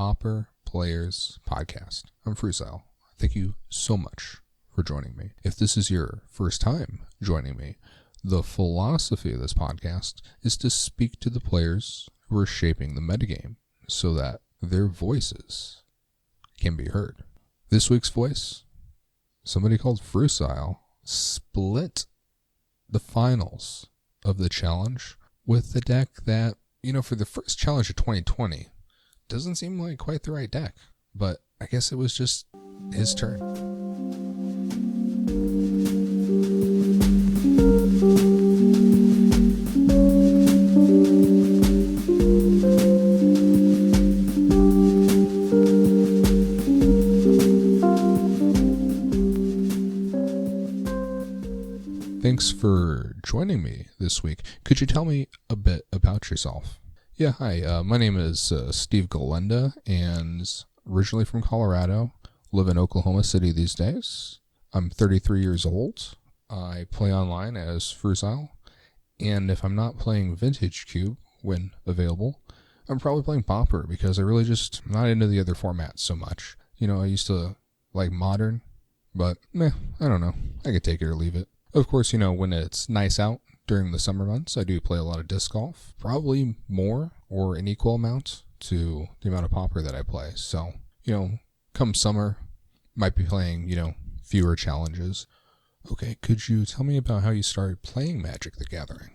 Pauper Players Podcast. I'm Frucile. Thank you so much for joining me. If this is your first time joining me, the philosophy of this podcast is to speak to the players who are shaping the metagame so that their voices can be heard. This week's voice, somebody called Frucile, split the finals of the challenge with the deck that, for the first challenge of 2020, doesn't seem like quite the right deck. But I guess it was just his turn. Thanks for joining me this week. Could you tell me a bit about yourself? Yeah, hi. My name is Steve Galenda, and originally from Colorado. Live in Oklahoma City these days. I'm 33 years old. I play online as Frucile, and if I'm not playing Vintage Cube when available, I'm probably playing Pauper because I really just not into the other formats so much. I used to like Modern, but I don't know. I could take it or leave it. Of course, when it's nice out during the summer months, I do play a lot of disc golf, probably more or an equal amount to the amount of Pauper that I play. So, come summer, might be playing, fewer challenges. Okay, could you tell me about how you started playing Magic the Gathering?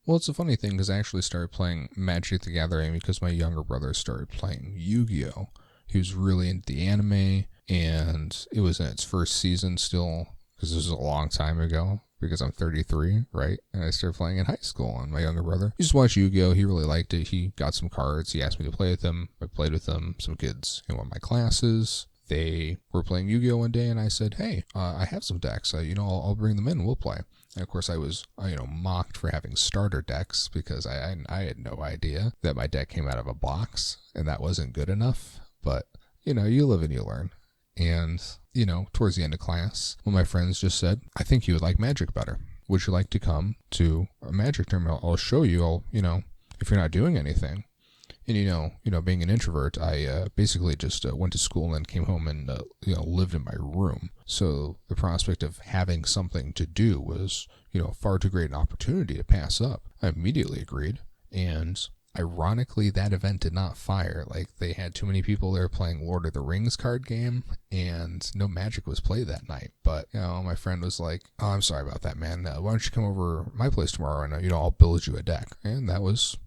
Well, it's a funny thing because I actually started playing Magic the Gathering because my younger brother started playing Yu-Gi-Oh! He was really into the anime, and it was in its first season still, because this was a long time ago, because I'm 33, right? And I started playing in high school, and my younger brother, he just watched Yu-Gi-Oh! He really liked it. He got some cards. He asked me to play with them. I played with them. Some kids in one of my classes, they were playing Yu-Gi-Oh! One day, and I said, hey, I have some decks. I'll bring them in and we'll play. And of course, I was, mocked for having starter decks because I had no idea that my deck came out of a box, and that wasn't good enough. But, you live and you learn. And, towards the end of class, one of my friends just said, I think you would like Magic better. Would you like to come to a Magic tournament? I'll show you, if you're not doing anything. And, being an introvert, I basically just went to school and then came home and, lived in my room. So the prospect of having something to do was, far too great an opportunity to pass up. I immediately agreed. And ironically, that event did not fire. Like, they had too many people there playing Lord of the Rings card game, and no Magic was played that night. But, my friend was like, oh, I'm sorry about that, man. Why don't you come over my place tomorrow, and, I'll build you a deck. And that was,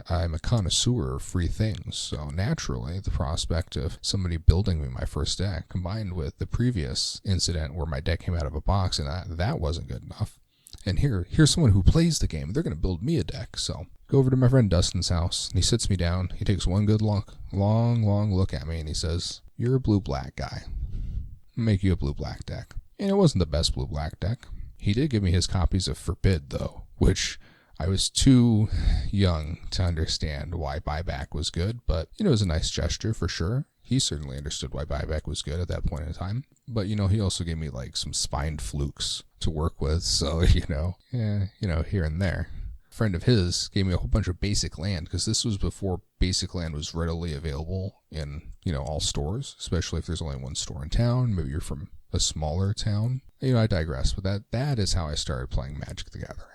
I'm a connoisseur of free things. So naturally, the prospect of somebody building me my first deck, combined with the previous incident where my deck came out of a box, and that wasn't good enough. And here's someone who plays the game. They're going to build me a deck. So go over to my friend Dustin's house, and he sits me down. He takes one good long look at me, and he says, you're a blue-black guy. I'll make you a blue-black deck. And it wasn't the best blue-black deck. He did give me his copies of Forbid, though, which I was too young to understand why buyback was good, but, it was a nice gesture for sure. He certainly understood why buyback was good at that point in time. But, he also gave me, some spined flukes to work with. So, here and there. A friend of his gave me a whole bunch of basic land, because this was before basic land was readily available in, all stores, especially if there's only one store in town. Maybe you're from a smaller town. I digress, but that is how I started playing Magic the Gathering.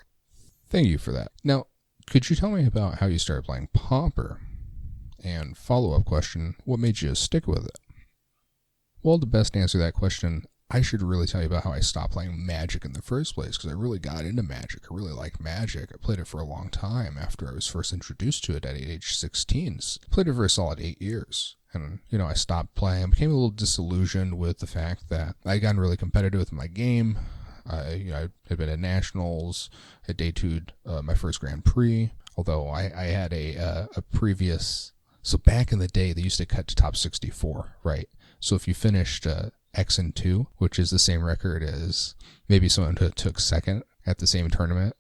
Thank you for that. Now, could you tell me about how you started playing Pauper? And follow-up question, what made you stick with it? Well, to best answer that question, I should really tell you about how I stopped playing Magic in the first place, because I really got into Magic. I really like Magic. I played it for a long time after I was first introduced to it at age 16. Played it for a solid 8 years. And, I stopped playing. I became a little disillusioned with the fact that I had gotten really competitive with my game. I had been at Nationals, had day two'd my first Grand Prix, although I had a previous. So back in the day, they used to cut to top 64, right? So if you finished X and 2, which is the same record as maybe someone who took second at the same tournament,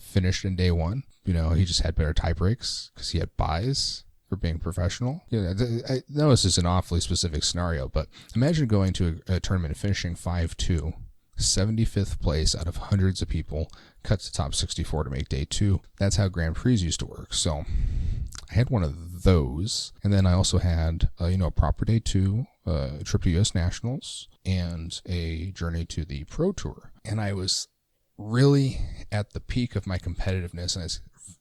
finished in day one, he just had better tie breaks because he had buys for being professional. I know this is an awfully specific scenario, but imagine going to a tournament and finishing 5-2, 75th place out of hundreds of people, cuts to top 64 to make day two. That's how Grand Prix used to work. So I had one of those, and then I also had a Proper Day 2, a trip to U.S. Nationals, and a journey to the Pro Tour. And I was really at the peak of my competitiveness, and I was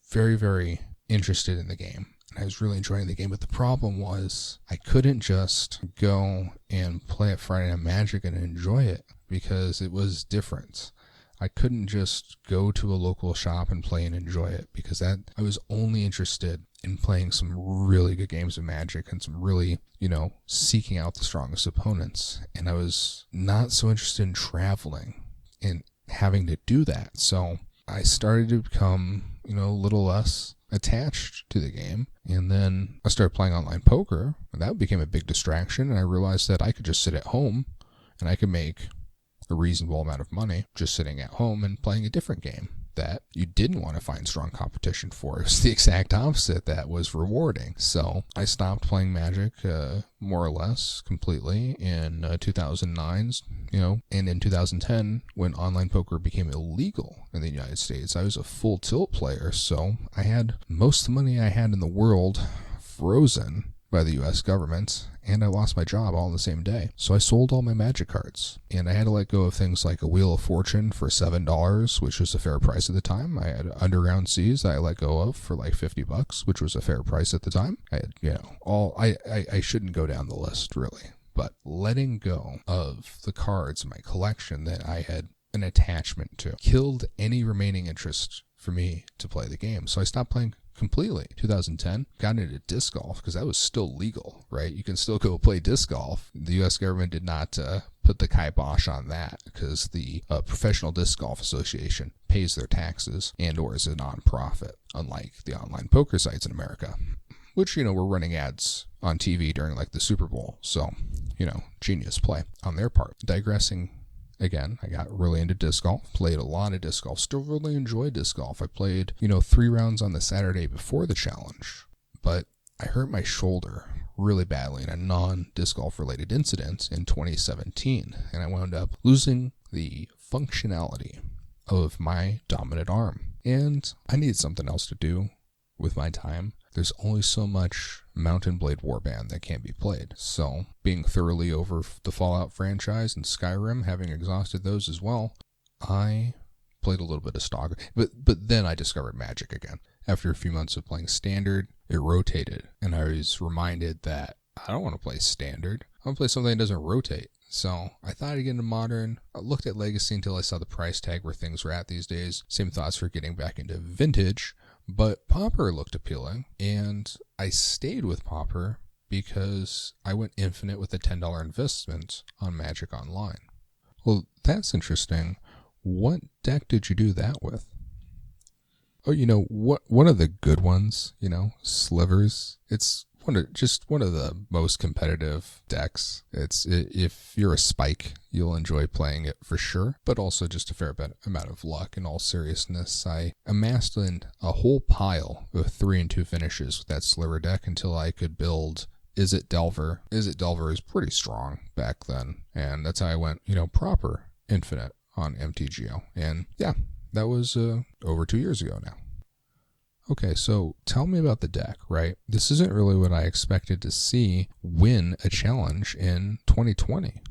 very, very interested in the game. And I was really enjoying the game, but the problem was I couldn't just go and play at Friday Night Magic and enjoy it because it was different. I couldn't just go to a local shop and play and enjoy it because I was only interested in playing some really good games of Magic and some really, seeking out the strongest opponents. And I was not so interested in traveling and having to do that. So I started to become, a little less attached to the game. And then I started playing online poker, and that became a big distraction. And I realized that I could just sit at home and I could make a reasonable amount of money just sitting at home and playing a different game that you didn't want to find strong competition for. It was the exact opposite that was rewarding. So I stopped playing Magic more or less completely in 2009, and in 2010 when online poker became illegal in the United States. I was a full tilt player, so I had most of the money I had in the world frozen by the U.S. government, and I lost my job all in the same day. So I sold all my Magic cards, and I had to let go of things like a Wheel of Fortune for $7, which was a fair price at the time. I had Underground Seas that I let go of for like $50, which was a fair price at the time. I had, I shouldn't go down the list really, but letting go of the cards in my collection that I had an attachment to killed any remaining interest for me to play the game. So I stopped playing completely. 2010, got into disc golf because that was still legal, right? You can still go play disc golf. The U.S. government did not put the kibosh on that because the Professional Disc Golf Association pays their taxes and or is a nonprofit, unlike the online poker sites in America, which, were running ads on TV during like the Super Bowl. So, genius play on their part. Digressing again, I got really into disc golf, played a lot of disc golf, still really enjoy disc golf. I played, 3 rounds on the Saturday before the challenge, but I hurt my shoulder really badly in a non-disc golf related incident in 2017, and I wound up losing the functionality of my dominant arm, and I needed something else to do with my time. There's only so much Mountain Blade Warband that can't be played. So, being thoroughly over the Fallout franchise and Skyrim, having exhausted those as well, I played a little bit of Stogger. But then I discovered Magic again. After a few months of playing Standard, it rotated. And I was reminded that I don't want to play Standard. I want to play something that doesn't rotate. So I thought I'd get into Modern. I looked at Legacy until I saw the price tag where things were at these days. Same thoughts for getting back into Vintage. But Pauper looked appealing, and I stayed with Pauper because I went infinite with a $10 investment on Magic Online. Well, that's interesting. What deck did you do that with? Oh, one of the good ones, Slivers. It's one of the most competitive decks. If you're a spike, you'll enjoy playing it for sure, but also just a fair amount of luck. In all seriousness, I amassed a whole pile of 3 and 2 finishes with that Sliver deck until I could build Is It Delver. Is It Delver is pretty strong back then, and that's how I went, proper infinite on MTGO. And yeah, that was over 2 years ago now. Okay, so tell me about the deck, right? This isn't really what I expected to see win a challenge in 2020.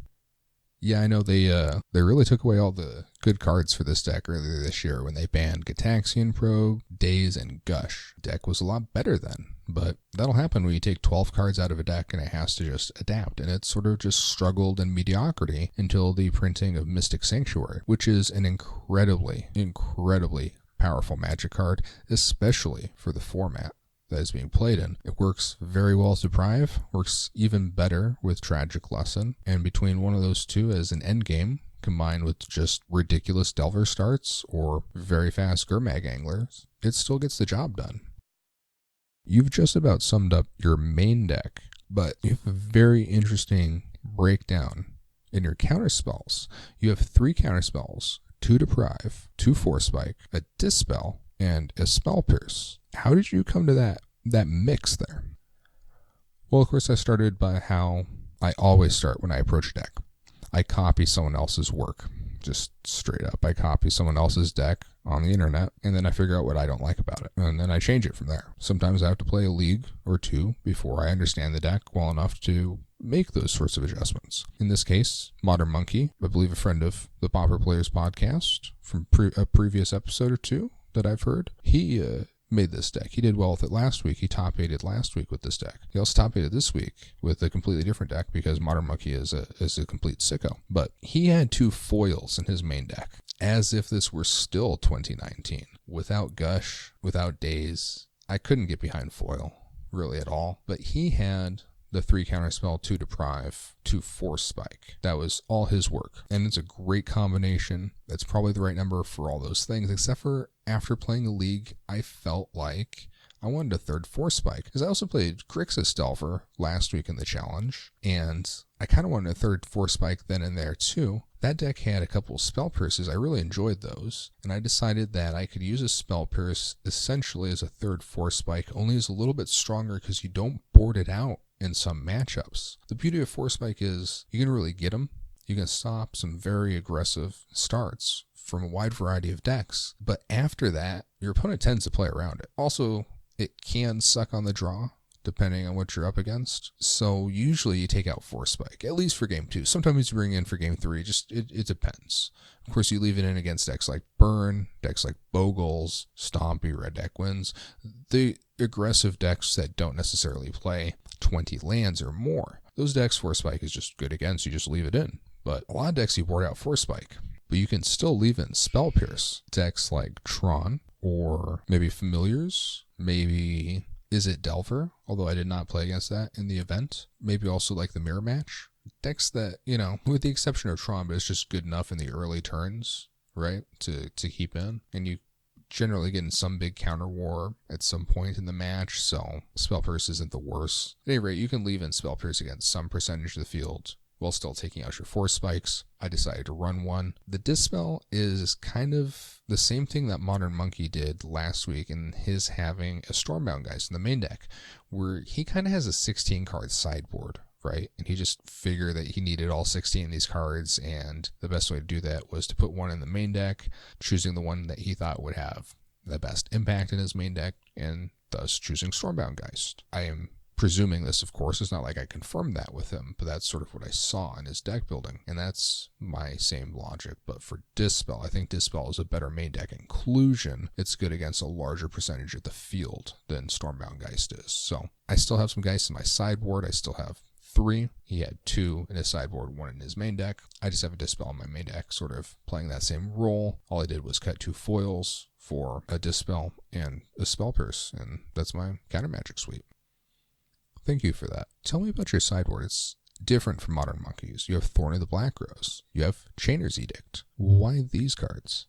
Yeah, I know they really took away all the good cards for this deck earlier this year when they banned Gitaxian Probe, Daze, and Gush. The deck was a lot better then, but that'll happen when you take 12 cards out of a deck and it has to just adapt, and it sort of just struggled in mediocrity until the printing of Mystic Sanctuary, which is an incredibly powerful Magic card, especially for the format that is being played in. It works very well as Deprive, works even better with Tragic Lesson, and between one of those two as an endgame, combined with just ridiculous Delver starts or very fast Gurmag Anglers, it still gets the job done. You've just about summed up your main deck, but you have a very interesting breakdown in your counterspells. You have 3 counterspells, 2 Deprive, 2 Force Spike, a Dispel, and a Spell Pierce. How did you come to that mix there? Well, of course, I started by how I always start when I approach a deck. I copy someone else's work, just straight up. I copy someone else's deck on the internet, and then I figure out what I don't like about it, and then I change it from there. Sometimes I have to play a league or two before I understand the deck well enough to make those sorts of adjustments. In this case, Modern Monkey, I believe a friend of the Pauper Players podcast from a previous episode or two that I've heard, he made this deck. He did well with it last week. He top 8'd last week with this deck. He also top 8'd this week with a completely different deck because Modern Monkey is a complete sicko. But he had 2 foils in his main deck, as if this were still 2019. Without Gush, without Daze, I couldn't get behind foil, really at all. But he had the 3 counterspell, 2 deprive, 2 force spike. That was all his work. And it's a great combination. That's probably the right number for all those things, except for after playing a league, I felt like I wanted a 3rd force spike. Because I also played Grixis Delver last week in the challenge, and I kind of wanted a 3rd force spike then and there too. That deck had a couple of spell pierces. I really enjoyed those, and I decided that I could use a spell pierce essentially as a 3rd force spike, only as a little bit stronger because you don't board it out in some matchups. The beauty of force spike is you can really get them. You can stop some very aggressive starts from a wide variety of decks, but after that, your opponent tends to play around it. Also, it can suck on the draw, depending on what you're up against. So usually you take out force spike, at least for game 2. Sometimes you bring it in for game 3, just it depends. Of course, you leave it in against decks like Burn, decks like Bogles, Stompy, Red Deck Wins, the aggressive decks that don't necessarily play 20 lands or more. Those decks, force spike is just good against, you just leave it in. But a lot of decks you board out force spike, but you can still leave in spell pierce. Decks like Tron, or maybe Familiars, maybe Is It Delver, although I did not play against that in the event. Maybe also like the Mirror Match. Decks that, with the exception of Tron, but it's just good enough in the early turns, right, to keep in. And you generally get in some big counter war at some point in the match, so Spell Pierce isn't the worst. At any rate, you can leave in Spell Pierce against some percentage of the field while still taking out your force spikes. I decided to run one. The Dispel is kind of the same thing that Modern Monkey did last week in his having a Stormbound Geist in the main deck, where he kind of has a 16-card sideboard, right? And he just figured that he needed all 16 of these cards, and the best way to do that was to put one in the main deck, choosing the one that he thought would have the best impact in his main deck, and thus choosing Stormbound Geist. I am presuming this, of course. It's not like I confirmed that with him, but that's sort of what I saw in his deck building, and that's my same logic. But for Dispel, I think Dispel is a better main deck inclusion. It's good against a larger percentage of the field than Stormbound Geist is. So I still have some Geists in my sideboard. I still have 3. He had 2 in his sideboard, 1 in his main deck. I just have a Dispel in my main deck, sort of playing that same role. All I did was cut 2 foils for a Dispel and a Spell Pierce, and that's my counter magic suite. Thank you for that. Tell me about your sideboard. It's different from Modern Monkeys. You have Thorn of the Black Rose. You have Chainer's Edict. Why these cards?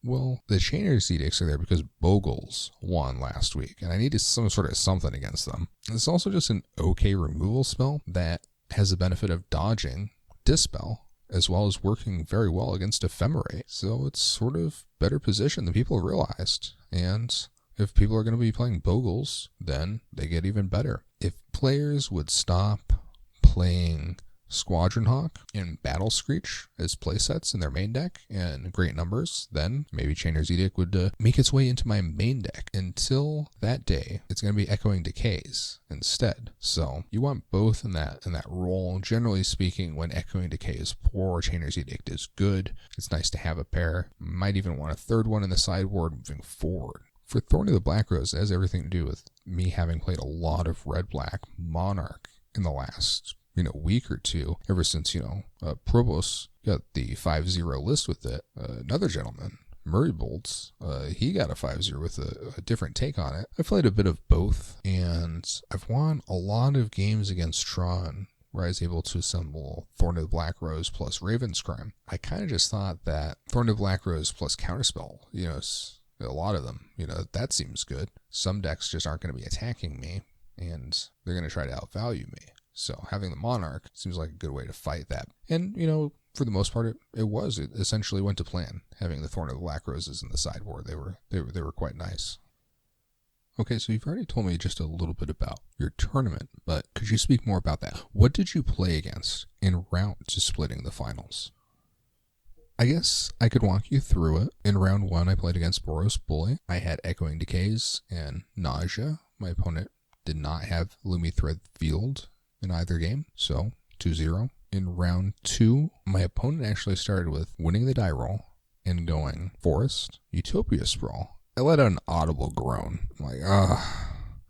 Well, the Chainer's Edicts are there because Bogles won last week, and I needed some sort of something against them. It's also just an okay removal spell that has the benefit of dodging Dispel, as well as working very well against Ephemerate. So it's sort of better positioned than people realized, and if people are going to be playing Bogles, then they get even better. If players would stop playing Squadron Hawk and Battle Screech as playsets in their main deck in great numbers, then maybe Chainer's Edict would make its way into my main deck. Until that day, it's going to be Echoing Decays instead. So you want both in that role. Generally speaking, when Echoing Decay is poor, Chainer's Edict is good. It's nice to have a pair. Might even want a third one in the sideboard moving forward. For Thorn of the Black Rose, it has everything to do with me having played a lot of red-black Monarch in the last week or two, ever since Probos got the 5-0 list with it. Another gentleman, Murray Bolts, he got a 5-0 with a different take on it. I played a bit of both, and I've won a lot of games against Tron where I was able to assemble Thorn of the Black Rose plus Raven's Crime. I kind of just thought that Thorn of the Black Rose plus Counterspell, a lot of them, that seems good. Some decks just aren't going to be attacking me, and they're going to try to outvalue me. So having the Monarch seems like a good way to fight that. And, for the most part, it essentially went to plan, having the Thorn of the Black Roses in the sideboard. They were quite nice. Okay, so you've already told me just a little bit about your tournament, but could you speak more about that? What did you play against en route to splitting the finals? I guess I could walk you through it. In round 1, I played against Boros Bully. I had Echoing Decays and Nausea. My opponent did not have Lumi Thread Field in either game, so 2-0. In round 2, my opponent actually started with winning the die roll and going Forest, Utopia Sprawl. I let out an audible groan. I'm like,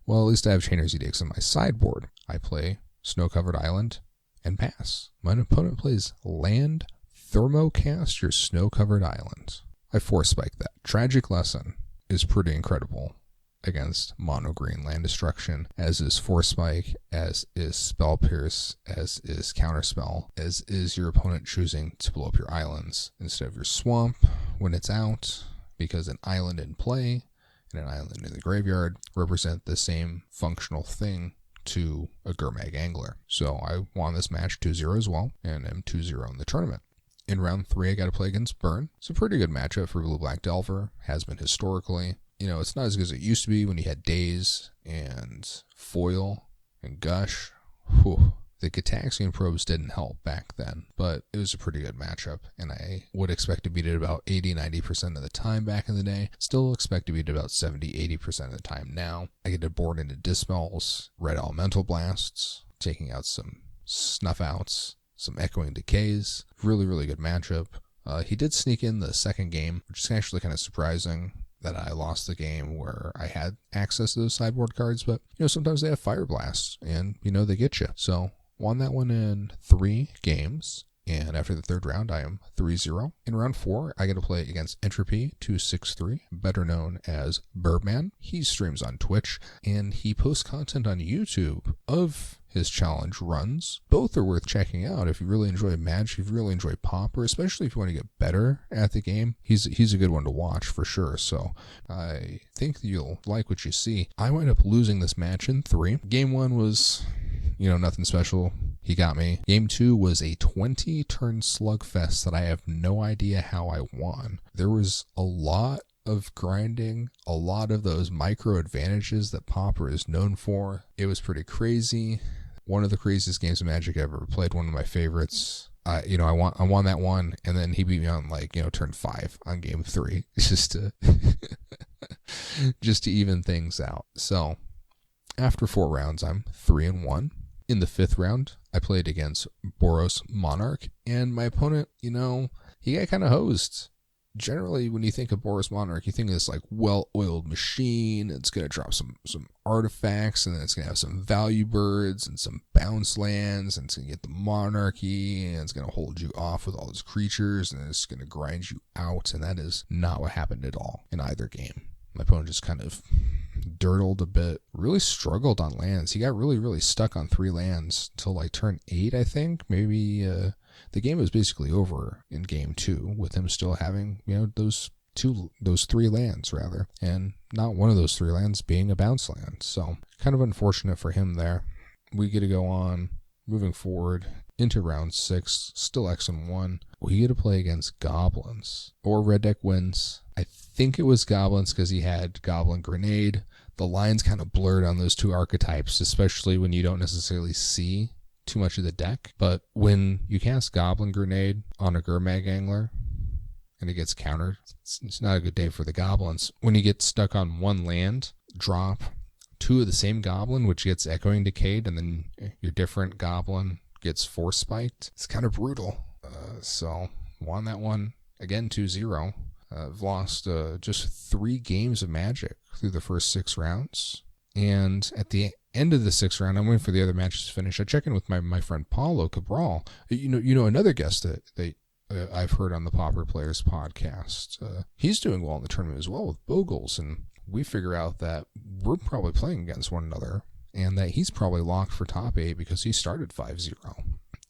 well, at least I have Chainer's Edicts on my sideboard. I play Snow-Covered Island and pass. My opponent plays Land Thermocast your Snow-Covered Island. I Force Spike that. Tragic Lesson is pretty incredible against mono green land destruction, as is Force Spike, as is Spell Pierce, as is Counterspell, as is your opponent choosing to blow up your islands instead of your swamp when it's out, because an island in play and an island in the graveyard represent the same functional thing to a Gurmag Angler. So I won this match 2-0 as well, and am 2-0 in the tournament. In round 3, I got to play against Burn. It's a pretty good matchup for Blue-Black Delver, has been historically. You know, it's not as good as it used to be when you had Daze and Foil and Gush. Whew. The Gitaxian probes didn't help back then, but it was a pretty good matchup, and I would expect to beat it about 80-90% of the time back in the day. Still expect to beat it about 70-80% of the time now. I get to board into Dispels, Red Elemental Blasts, taking out some Snuff Outs, some Echoing Decays. Really, really good matchup. He did sneak in the second game, which is actually kind of surprising that I lost the game where I had access to those sideboard cards, but, you know, sometimes they have Fire Blast, and, you know, they get you. So, won that one in 3 games, and after the 3rd round, I am 3-0. In round 4, I get to play against Entropy 263, better known as Birdman. He streams on Twitch, and he posts content on YouTube of his challenge runs. Both are worth checking out if you really enjoy Magic, if you really enjoy Pauper, especially if you want to get better at the game. He's a good one to watch for sure, so I think you'll like what you see. I wound up losing this match in 3. Game 1 was, you know, nothing special. He got me. Game 2 was a 20-turn slugfest that I have no idea how I won. There was a lot of grinding, a lot of those micro advantages that Pauper is known for. It was pretty crazy. One of the craziest games of Magic I've ever played, one of my favorites. I won that one, and then he beat me on, like, you know, turn 5 on game 3, just to even things out. So after 4 rounds, I'm 3-1. In the 5th round, I played against Boros Monarch, and my opponent, you know, he got kind of hosed. Generally, when you think of Boros Monarch, you think of this like well-oiled machine. It's going to drop some artifacts, and then it's going to have some value birds and some bounce lands, and it's going to get the monarchy, and it's going to hold you off with all those creatures, and it's going to grind you out, and that is not what happened at all in either game. My opponent just kind of dirtled a bit, really struggled on lands. He got really, really stuck on 3 lands until like turn 8, I think. Maybe the game was basically over in game 2 with him still having, you know, those 3 lands rather, and not one of those 3 lands being a bounce land. So kind of unfortunate for him there. We get to go on moving forward into round 6, still X1. We get to play against Goblins, or Red Deck wins. I think it was Goblins because he had Goblin Grenade. The lines kind of blurred on those 2 archetypes, especially when you don't necessarily see too much of the deck. But when you cast Goblin Grenade on a Gurmag Angler and it gets countered, it's not a good day for the Goblins. When you get stuck on 1 land, drop 2 of the same Goblin, which gets Echoing Decayed, and then your different Goblin gets Force Spiked. It's kind of brutal. So won that one again 2-0. I've lost just 3 games of Magic through the first 6 rounds. And at the end of the 6th round, I'm waiting for the other matches to finish. I check in with my friend Paulo Cabral. You know another guest that I've heard on the Pauper Players podcast. He's doing well in the tournament as well with Bogles, and we figure out that we're probably playing against one another, and that he's probably locked for top 8 because he started 5-0.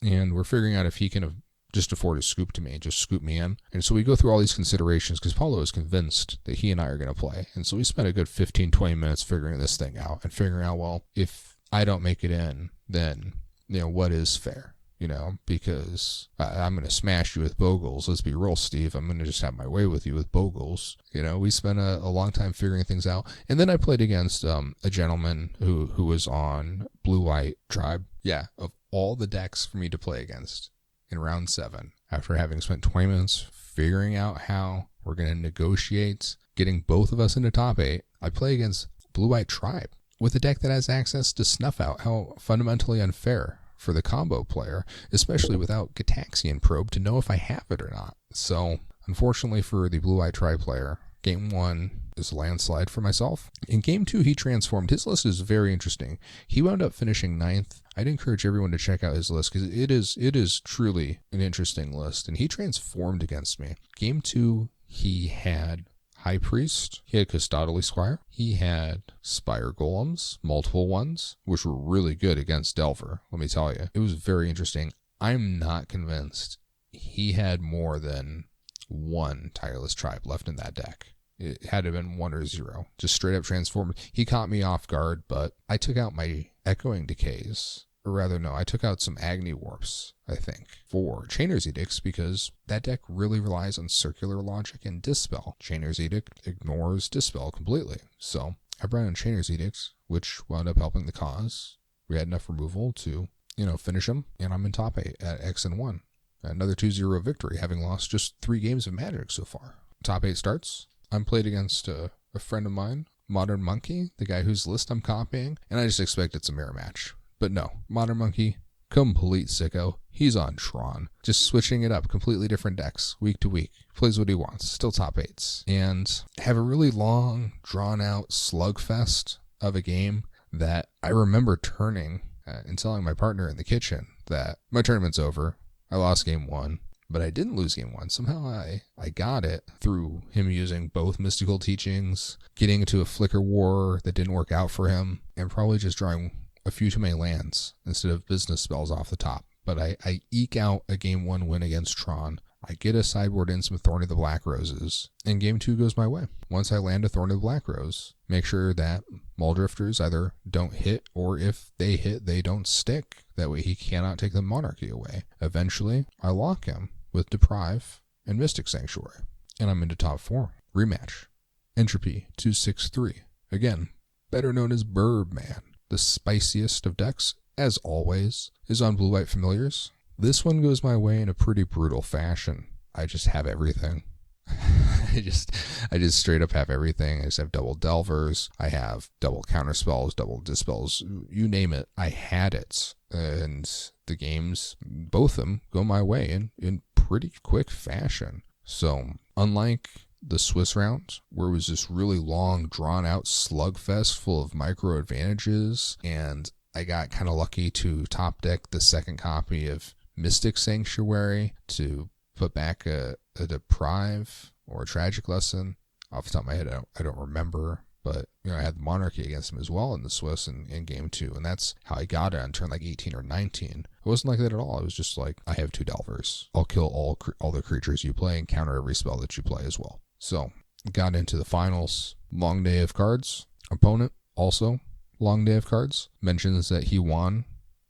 And we're figuring out if he can just afford to scoop me in. And so we go through all these considerations because Paulo is convinced that he and I are going to play. And so we spent a good 15-20 minutes figuring this thing out and figuring out, well, if I don't make it in, then, you know, what is fair? You know, because I'm going to smash you with Bogles. Let's be real, Steve. I'm going to just have my way with you with Bogles. You know, we spent a long time figuring things out. And then I played against a gentleman who was on Blue White Tribe. Yeah, of all the decks for me to play against in round 7, after having spent 20 minutes figuring out how we're going to negotiate getting both of us into top 8, I play against Blue-White Tribe with a deck that has access to snuff out how fundamentally unfair for the combo player, especially without Gitaxian Probe to know if I have it or not. So, unfortunately for the Blue-White Tribe player, Game 1 is a landslide for myself. In Game 2, he transformed. His list is very interesting. He wound up finishing 9th. I'd encourage everyone to check out his list because it is truly an interesting list. And he transformed against me. Game 2, he had High Priest, he had Custodally Squire, he had Spire Golems, multiple ones, which were really good against Delver, let me tell you. It was very interesting. I'm not convinced he had more than one Tireless Tribe left in that deck. It had to have been 1 or 0. Just straight up transformed. He caught me off guard, but I took out my Echoing Decays. Or rather, no, I took out some Agni Warps, I think, for Chainer's Edicts because that deck really relies on Circular Logic and Dispel. Chainer's Edict ignores Dispel completely. So I brought in Chainer's Edicts, which wound up helping the cause. We had enough removal to, finish him, and I'm in top 8 at X and 1. Another 2-0 victory, having lost just 3 games of Magic so far. Top 8 starts. I'm played against a friend of mine, Modern Monkey, the guy whose list I'm copying, and I just expect it's a mirror match. But no, Modern Monkey, complete sicko. He's on Tron. Just switching it up, completely different decks, week to week. Plays what he wants, still top 8s. And have a really long, drawn-out slugfest of a game that I remember turning and telling my partner in the kitchen that my tournament's over. I lost Game 1, but I didn't lose Game 1. Somehow I got it through him using both Mystical Teachings, getting into a Flicker War that didn't work out for him, and probably just drawing a few too many lands instead of business spells off the top. But I eke out a Game 1 win against Tron. I get a sideboard in some Thorn of the Black Roses, and Game 2 goes my way. Once I land a Thorn of the Black Rose, make sure that Muldrifters either don't hit, or if they hit, they don't stick. That way he cannot take the Monarchy away. Eventually, I lock him with Deprive and Mystic Sanctuary, and I'm into top 4. Rematch. Entropy 263. Again, better known as Birdman. The spiciest of decks, as always, is on Blue-White Familiars. This one goes my way in a pretty brutal fashion. I just have everything. I just straight up have everything. I just have double Delvers. I have double Counterspells, double Dispels. You name it, I had it. And the games, both of them, go my way in pretty quick fashion. So, unlike the Swiss round, where it was this really long, drawn-out slugfest full of micro advantages, and I got kind of lucky to top deck the second copy of Mystic Sanctuary to put back a Deprive or a Tragic Lesson. Off the top of my head, I don't remember, but I had the Monarchy against him as well in the Swiss in Game 2, and that's how I got it on turn like 18 or 19. It wasn't like that at all. It was just like, I have 2 Delvers. I'll kill all the creatures you play and counter every spell that you play as well. So, got into the finals. Long day of cards. Opponent, also long day of cards. Mentions that he won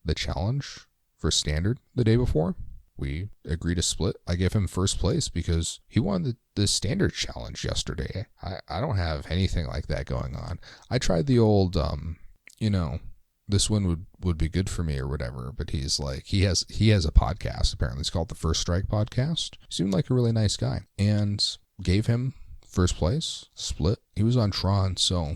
the challenge for Standard the day before. We agreed to split. I gave him first place because he won the Standard challenge yesterday. I don't have anything like that going on. I tried the old, this win would be good for me or whatever, but he's like, he has a podcast, apparently. It's called the First Strike Podcast. He seemed like a really nice guy. And gave him first place, split. He was on Tron, so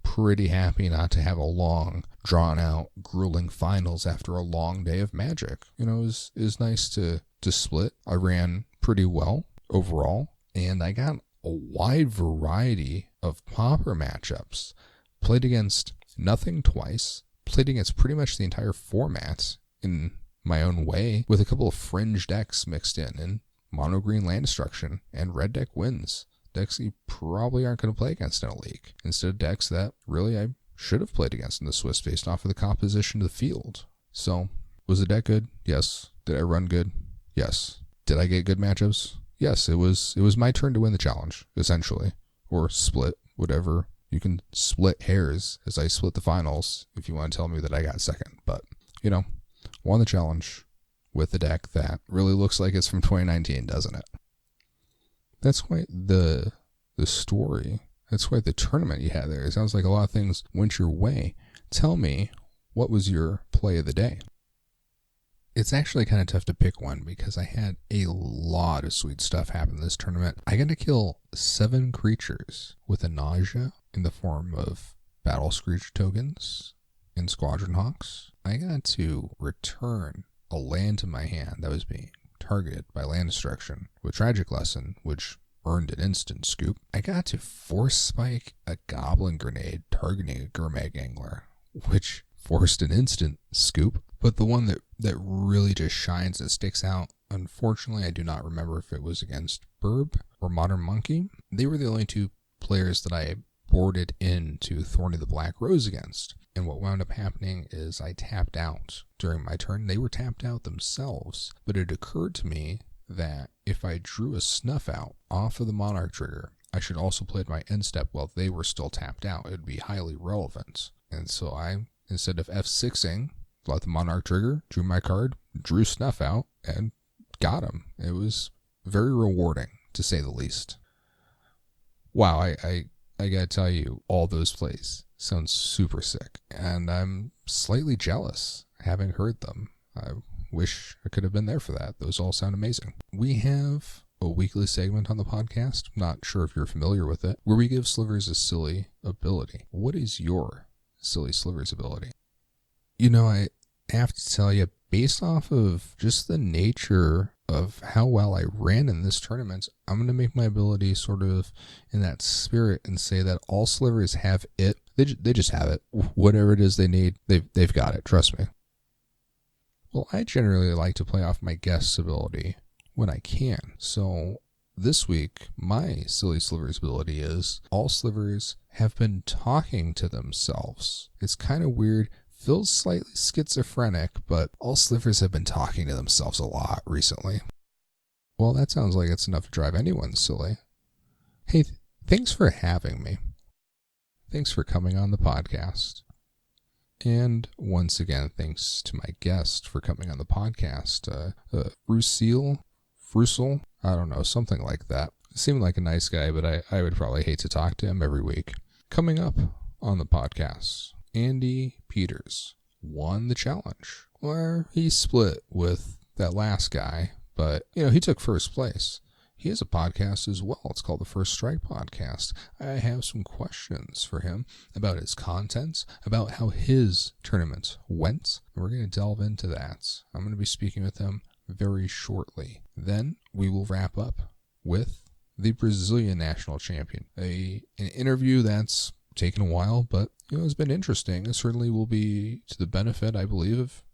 pretty happy not to have a long, drawn-out, grueling finals after a long day of Magic. It was nice to split. I ran pretty well overall, and I got a wide variety of Pauper matchups. Played against nothing twice. Played against pretty much the entire format in my own way, with a couple of fringe decks mixed in mono green land destruction and red deck wins. Decks you probably aren't going to play against in a league. Instead of decks that really I should have played against in the Swiss based off of the composition of the field. So, was the deck good? Yes. Did I run good? Yes. Did I get good matchups? Yes. It was my turn to win the challenge, essentially. Or split, whatever. You can split hairs as I split the finals if you want to tell me that I got second. But, won the challenge with the deck that really looks like it's from 2019, doesn't it? That's quite the story. That's quite the tournament you had there. It sounds like a lot of things went your way. Tell me, what was your play of the day? It's actually kind of tough to pick one because I had a lot of sweet stuff happen this tournament. I got to kill 7 creatures with a nausea in the form of Battle Screech tokens and Squadron Hawks. I got to return a land to my hand that was being targeted by land destruction with Tragic Lesson, which earned an instant scoop. I got to force spike a Goblin Grenade targeting a Gurmag Angler, which forced an instant scoop. But the one that really just shines and sticks out, unfortunately, I do not remember if it was against Burb or Modern Monkey. They were the only 2 players that I boarded into Thorny the Black Rose against. And what wound up happening is I tapped out during my turn. They were tapped out themselves, but it occurred to me that if I drew a Snuff out off of the Monarch trigger, I should also play my end step while they were still tapped out. It would be highly relevant. And so I, instead of F6ing, let the Monarch trigger, drew my card, drew Snuff out, and got him. It was very rewarding, to say the least. Wow, I gotta tell you, all those plays sound super sick, and I'm slightly jealous having heard them. I wish I could have been there for that. Those all sound amazing. We have a weekly segment on the podcast, not sure if you're familiar with it, where we give Slivers a silly ability. What is your silly Slivers ability? You know, I have to tell you, based off of just the nature of how well I ran in this tournament, I'm going to make my ability sort of in that spirit and say that all Slivers have it. They just have it. Whatever it is they need, they've got it. Trust me. Well, I generally like to play off my guest's ability when I can. So this week, my silly Slivers ability is all Slivers have been talking to themselves. It's kind of weird. Feels slightly schizophrenic, but all Slivers have been talking to themselves a lot recently. Well, that sounds like it's enough to drive anyone silly. Hey, thanks for having me. Thanks for coming on the podcast. And once again, thanks to my guest for coming on the podcast. Frucile, I don't know, something like that. Seemed like a nice guy, but I would probably hate to talk to him every week. Coming up on the podcast, Andy Peters won the challenge, where he split with that last guy, but, he took first place. He has a podcast as well. It's called the First Strike Podcast. I have some questions for him about his contents, about how his tournament went. We're going to delve into that. I'm going to be speaking with him very shortly. Then we will wrap up with the Brazilian national champion. An interview that's taken a while, but it's been interesting. It certainly will be to the benefit, I believe, of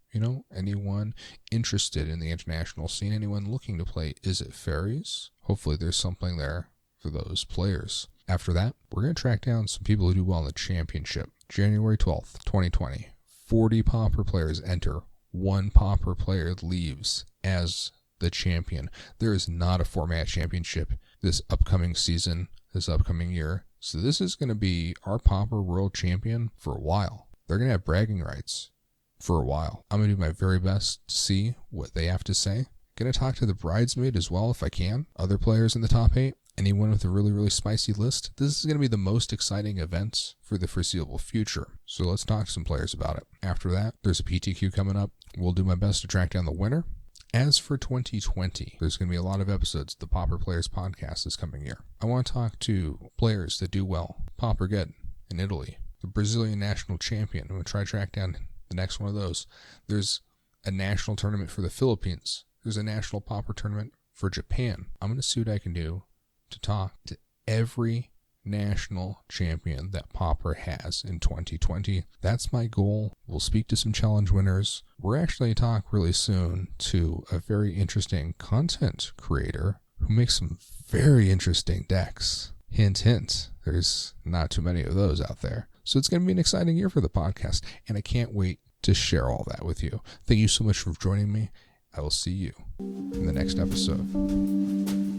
anyone interested in the international scene, anyone looking to play Is It Fairies. Hopefully there's something there for those players. After that, we're going to track down some people who do well in the championship. January 12th, 2020, 40 Pauper players enter. 1 Pauper player leaves as the champion. There is not a format championship this upcoming season, this upcoming year. So this is going to be our Pauper world champion for a while. They're going to have bragging rights for a while. I'm going to do my very best to see what they have to say. Going to talk to the bridesmaid as well if I can. Other players in the top 8. Anyone with a really, really spicy list. This is going to be the most exciting event for the foreseeable future. So let's talk to some players about it. After that, there's a PTQ coming up. We'll do my best to track down the winner. As for 2020, there's going to be a lot of episodes of the Pauper Players podcast this coming year. I want to talk to players that do well. Pauper Get in Italy, the Brazilian national champion. I'm going to try to track down the next one of those. There's a national tournament for the Philippines. There's a national Pauper tournament for Japan. I'm going to see what I can do to talk to every national champion that Pauper has in 2020. That's my goal. We'll speak to some challenge winners. We're actually talk really soon to a very interesting content creator who makes some very interesting decks. Hint, hint. There's not too many of those out there. So it's going to be an exciting year for the podcast, and I can't wait to share all that with you. Thank you so much for joining me. I will see you in the next episode.